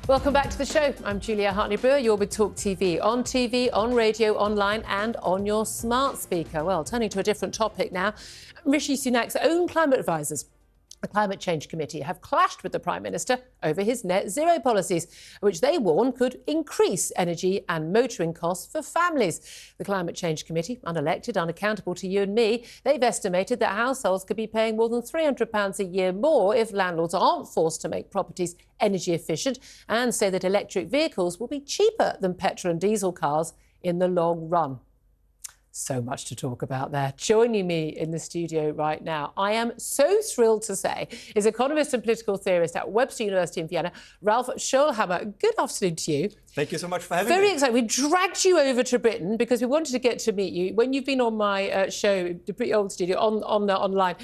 Welcome back to the show. I'm Julia Hartley-Brewer. You're with TalkTV, on radio, online and on your smart speaker. Well, turning to a different topic now. Rishi Sunak's own climate advisors, the Climate Change Committee, have clashed with the Prime Minister over his net zero policies, which they warn could increase energy and motoring costs for families. The Climate Change Committee, unelected, unaccountable to you and me, they've estimated that households could be paying more than £300 a year more if landlords aren't forced to make properties energy efficient, and say that electric vehicles will be cheaper than petrol and diesel cars in the long run. So much to talk about there. Joining me in the studio right now, I am so thrilled to say, is economist and political theorist at Webster University in Vienna, Ralph Schoellhammer. Good afternoon to you. Thank you so much for having me. Very excited. We dragged you over to Britain because we wanted to get to meet you. When you've been on my show, the pretty old studio, online,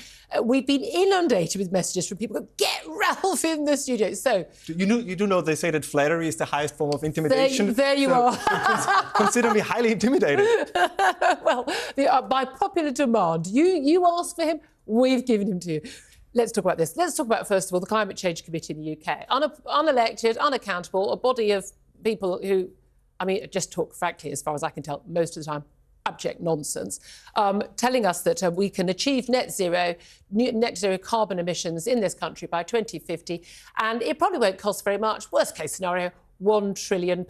we've been inundated with messages from people going, get Ralph in the studio. So you do know they say that flattery is the highest form of intimidation. There you are. Consider me highly intimidated. Well, by popular demand, you asked for him, we've given him to you. Let's talk about this. Let's talk about, first of all, the Climate Change Committee in the UK. Unelected, unaccountable, a body of people who, I mean, just talk frankly, as far as I can tell, most of the time, abject nonsense, telling us that we can achieve net zero carbon emissions in this country by 2050, and it probably won't cost very much. Worst case scenario, £1 trillion.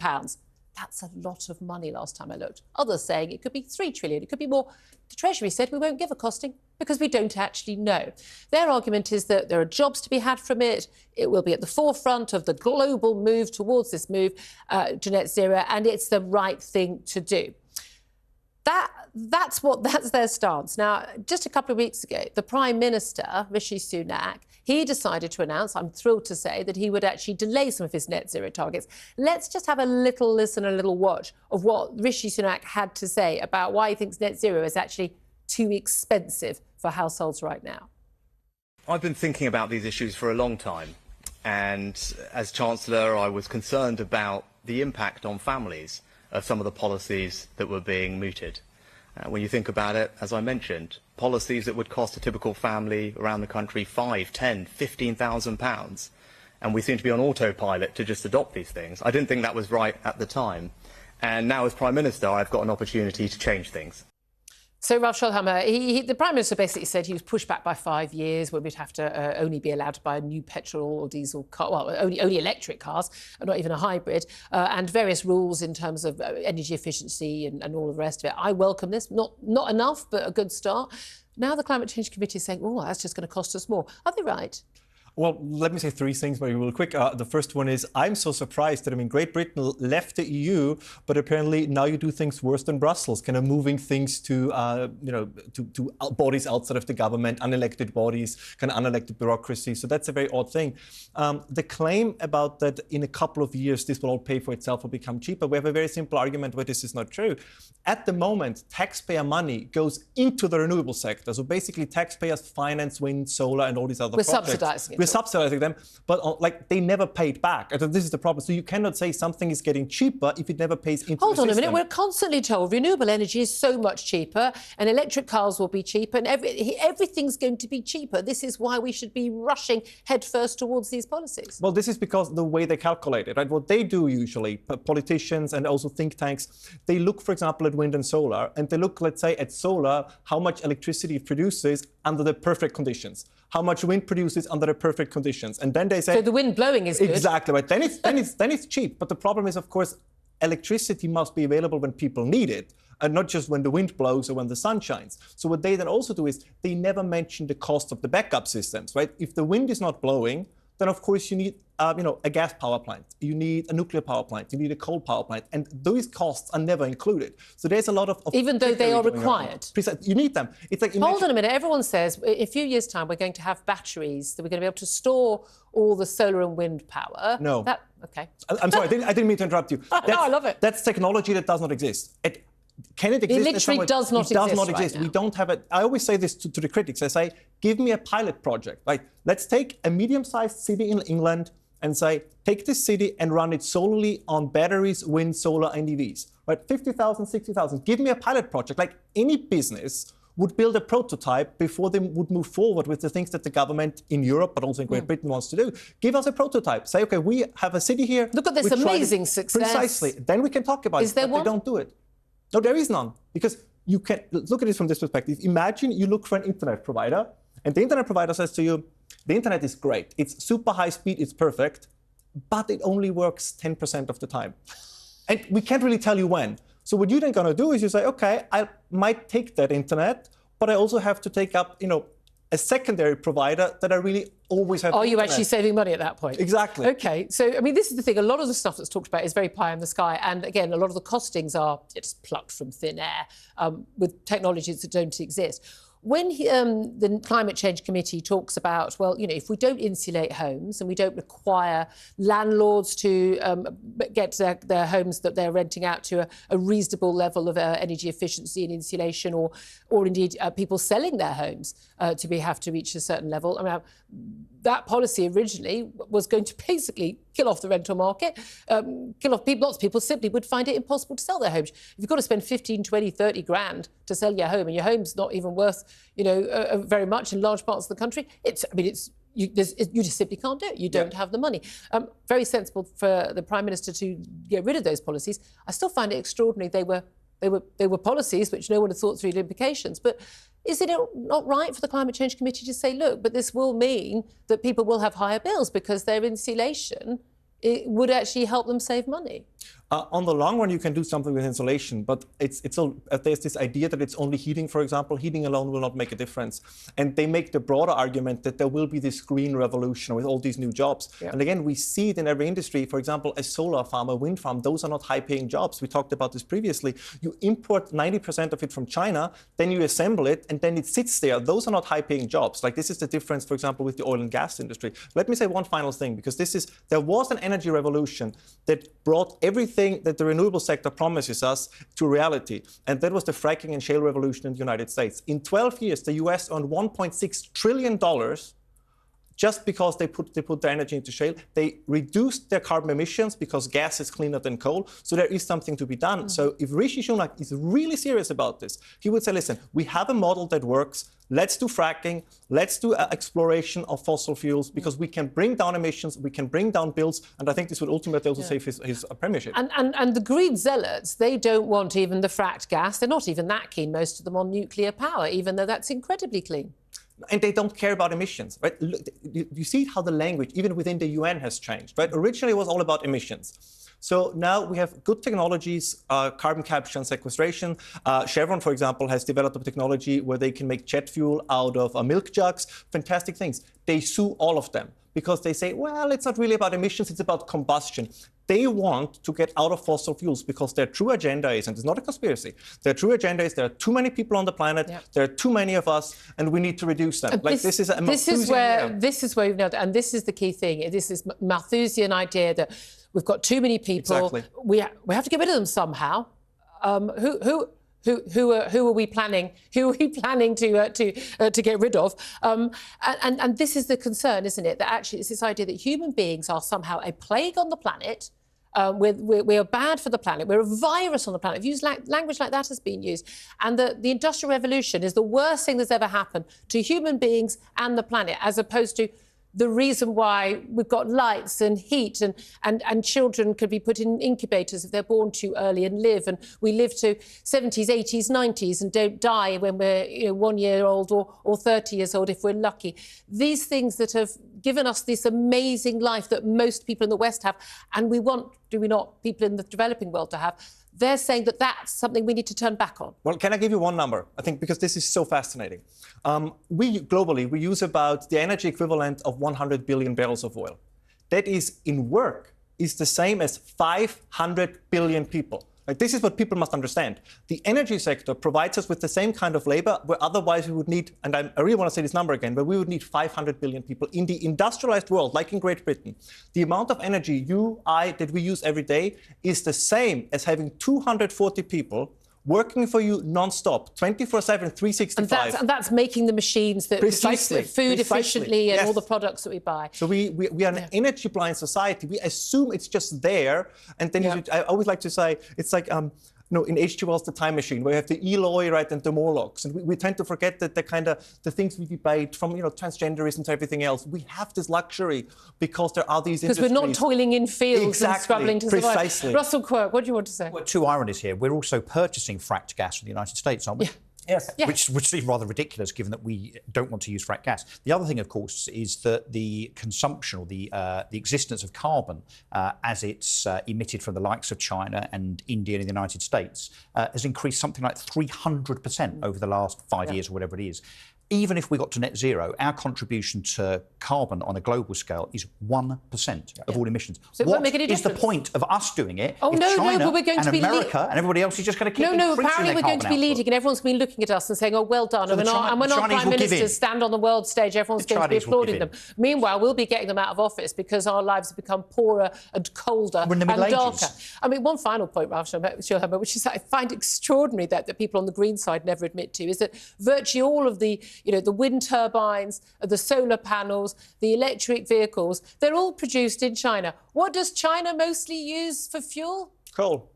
That's a lot of money last time I looked. Others saying it could be 3 trillion, it could be more. The Treasury said we won't give a costing because we don't actually know. Their argument is that there are jobs to be had from it. It will be at the forefront of the global move towards this move to net zero, and it's the right thing to do. That's their stance. Now, just a couple of weeks ago, the Prime Minister, Rishi Sunak, he decided to announce, I'm thrilled to say, that he would actually delay some of his net zero targets. Let's just have a little listen, a little watch of what Rishi Sunak had to say about why he thinks net zero is actually too expensive for households right now. I've been thinking about these issues for a long time, and as Chancellor, I was concerned about the impact on families of some of the policies that were being mooted. When you think about it, as I mentioned, policies that would cost a typical family around the country £5,000, £10,000, £15,000, and we seem to be on autopilot to just adopt these things. I didn't think that was right at the time, and now as Prime Minister I've got an opportunity to change things. So, Ralph Schoellhammer, the Prime Minister basically said he was pushed back by 5 years, when we'd have to only be allowed to buy a new petrol or diesel car, well, only electric cars, not even a hybrid, and various rules in terms of energy efficiency and all of the rest of it. I welcome this. Not enough, but a good start. Now the Climate Change Committee is saying, oh, that's just going to cost us more. Are they right? Well, let me say three things very real quick. The first one is I'm so surprised that, Great Britain left the EU, but apparently now you do things worse than Brussels, kind of moving things to, to bodies outside of the government, unelected bodies, kind of unelected bureaucracy. So that's a very odd thing. The claim about that in a couple of years this will all pay for itself or become cheaper, we have a very simple argument why this is not true. At the moment, taxpayer money goes into the renewable sector. So basically taxpayers finance wind, solar and all these other projects. Subsidising it. We're subsidizing them, but they never paid back. This is the problem. So you cannot say something is getting cheaper if it never pays into the system. Hold on a minute. We're constantly told renewable energy is so much cheaper and electric cars will be cheaper and everything's going to be cheaper. This is why we should be rushing headfirst towards these policies. Well, this is because the way they calculate it, right? What they do usually, politicians and also think tanks, they look, for example, at wind and solar, and they look, let's say, at solar, how much electricity it produces under the perfect conditions, how much wind produces under the perfect conditions, and then they say, so the wind blowing is good. Exactly right. Then it's cheap. But the problem is, of course, electricity must be available when people need it, and not just when the wind blows or when the sun shines. So what they then also do is they never mention the cost of the backup systems, right? If the wind is not blowing, then of course you need a gas power plant, you need a nuclear power plant, you need a coal power plant, and those costs are never included. So there's a lot of even though they are required. You need them. It's like hold on a minute. Everyone says in a few years' time we're going to have batteries that we're going to be able to store all the solar and wind power. No. Okay. I'm sorry. I didn't mean to interrupt you. No, I love it. That's technology that does not exist. Can it exist? It literally does not exist. It does not exist. Right now. We don't have it. I always say this to the critics. I say, give me a pilot project. Like, let's take a medium-sized city in England and say, take this city and run it solely on batteries, wind, solar, and EVs. Right? 50,000, 60,000. Give me a pilot project. Like any business would build a prototype before they would move forward with the things that the government in Europe, but also in Great Britain, wants to do. Give us a prototype. Say, OK, we have a city here. Look at this amazing success. Precisely. Then we can talk about it, but they don't do it. No, there is none. Because you can look at this from this perspective. Imagine you look for an internet provider, and the internet provider says to you, the internet is great. It's super high speed. It's perfect. But it only works 10% of the time. And we can't really tell you when. So what you're then going to do is you say, OK, I might take that internet, but I also have to take up, a secondary provider that I really always have. Are you actually saving money at that point? Exactly. OK, so, I mean, this is the thing. A lot of the stuff that's talked about is very pie in the sky. And again, a lot of the costings are just plucked from thin air with technologies that don't exist. When the Climate Change Committee talks about, well, if we don't insulate homes and we don't require landlords to get their homes that they're renting out to a reasonable level of energy efficiency and insulation, or indeed people selling their homes to have to reach a certain level. I mean, that policy originally was going to basically kill off the rental market, kill off people. Lots of people simply would find it impossible to sell their homes. If you've got to spend 15, 20, 30 grand to sell your home, and your home's not even worth, very much in large parts of the country, you just simply can't do it. You don't have the money. Very sensible for the Prime Minister to get rid of those policies. I still find it extraordinary. They were policies which no one had thought through the implications. But is it not right for the Climate Change Committee to say, look, but this will mean that people will have higher bills because their insulation would actually help them save money? On the long run, you can do something with insulation, but there's this idea that it's only heating, for example. Heating alone will not make a difference. And they make the broader argument that there will be this green revolution with all these new jobs. Yeah. And again, we see it in every industry. For example, a solar farm, a wind farm, those are not high-paying jobs. We talked about this previously. You import 90% of it from China, then you assemble it, and then it sits there. Those are not high-paying jobs. Like, this is the difference, for example, with the oil and gas industry. Let me say one final thing, because there was an energy revolution that brought everything that the renewable sector promises us to reality. And that was the fracking and shale revolution in the United States. In 12 years, the US earned $1.6 trillion just because they put their energy into shale. They reduced their carbon emissions because gas is cleaner than coal. So there is something to be done. So if Rishi Sunak is really serious about this, he would say, listen, we have a model that works. Let's do fracking. Let's do exploration of fossil fuels, because we can bring down emissions, we can bring down bills, and I think this would ultimately also save his premiership. And the green zealots, they don't want even the fracked gas. They're not even that keen, most of them, on nuclear power, even though that's incredibly clean. And they don't care about emissions, right? You see how the language, even within the UN, has changed, right? Originally, it was all about emissions. So now we have good technologies, carbon capture and sequestration. Chevron, for example, has developed a technology where they can make jet fuel out of milk jugs. Fantastic things. They sue all of them because they say, well, it's not really about emissions, it's about combustion. They want to get out of fossil fuels because their true agenda is, and it's not a conspiracy, their true agenda is there are too many people on the planet, there are too many of us, and we need to reduce them. This is where you've nailed it, and this is the key thing. This is Malthusian idea that we've got too many people. Exactly. We have to get rid of them somehow. Who are we planning? Who are we planning to get rid of? And this is the concern, isn't it? That actually it's this idea that human beings are somehow a plague on the planet. We are bad for the planet. We're a virus on the planet. Language like that has been used. And the Industrial Revolution is the worst thing that's ever happened to human beings and the planet, as opposed to the reason why we've got lights and heat and children could be put in incubators if they're born too early and live, and we live to 70s, 80s, 90s and don't die when we're 1 year old or 30 years old if we're lucky. These things that have given us this amazing life that most people in the West have, and we want, do we not, people in the developing world to have. They're saying that that's something we need to turn back on. Well, can I give you one number? I think because this is so fascinating. Globally, we use about the energy equivalent of 100 billion barrels of oil. That is, in work, is the same as 500 billion people. Like, this is what people must understand. The energy sector provides us with the same kind of labor, where otherwise we would need, and I really want to say this number again, but we would need 500 billion people. In the industrialized world, like in Great Britain, the amount of energy that we use every day is the same as having 240 people working for you non-stop, 24/7, 365. And that's making the machines that produce food efficiently and all the products that we buy. So we are an energy-blind society. We assume it's just there, and then I always like to say, it's like in H.G. Wells' The Time Machine, where you have the Eloi, right, and the Morlocks. And we tend to forget that the things we debate, from transgenderism to everything else, we have this luxury because there are these industries. Because we're not toiling in fields and struggling to survive. Precisely. Russell Quirk, what do you want to say? Well, two ironies here. We're also purchasing fracked gas from the United States, aren't we? Yeah. Yes. Yeah. Which seems rather ridiculous, given that we don't want to use fracked gas. The other thing, of course, is that the consumption or the existence of carbon as it's emitted from the likes of China and India and the United States has increased something like 300% over the last 5 years or whatever it is. Even if we got to net zero, our contribution to carbon on a global scale is 1% of all emissions. So it won't make any What is the difference. point of us doing it Oh, if no, China but we're going and to be America and everybody else is just going to keep increasing apparently their we're going to be carbon leading, and everyone's been looking at us and saying, oh, well done. So and when our Chinese Prime will give in. Ministers stand on the world stage, everyone's The going to be Chinese will applauding give them. in. Meanwhile, we'll be getting them out of office because our lives have become poorer and colder We're in the and Middle darker. Ages. I mean, one final point, Ralph Schoellhammer, which is I find extraordinary that people on the Green side never admit to, is that virtually all of the wind turbines, the solar panels, the electric vehicles, they're all produced in China. What does China mostly use for fuel? Coal.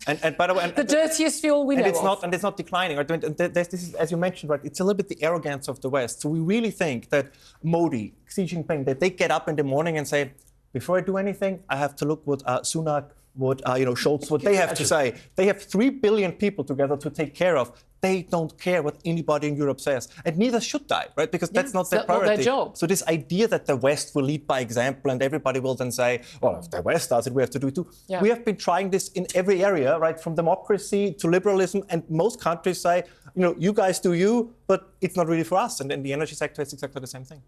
And by the way, The dirtiest fuel we know of. And it's not declining. Right? And this is, as you mentioned, right? It's a little bit the arrogance of the West. So we really think that Modi, Xi Jinping, that they get up in the morning and say, before I do anything, I have to look what Sunak, what Scholz, what they have to say. They have 3 billion people together to take care of. They don't care what anybody in Europe says, and neither should they, right? Because that's not their priority. Not their job. So this idea that the West will lead by example and everybody will then say, well, if the West does it, we have to do it too. Yeah. We have been trying this in every area, right? From democracy to liberalism, and most countries say, you guys do you, but it's not really for us. And in the energy sector, it's exactly the same thing.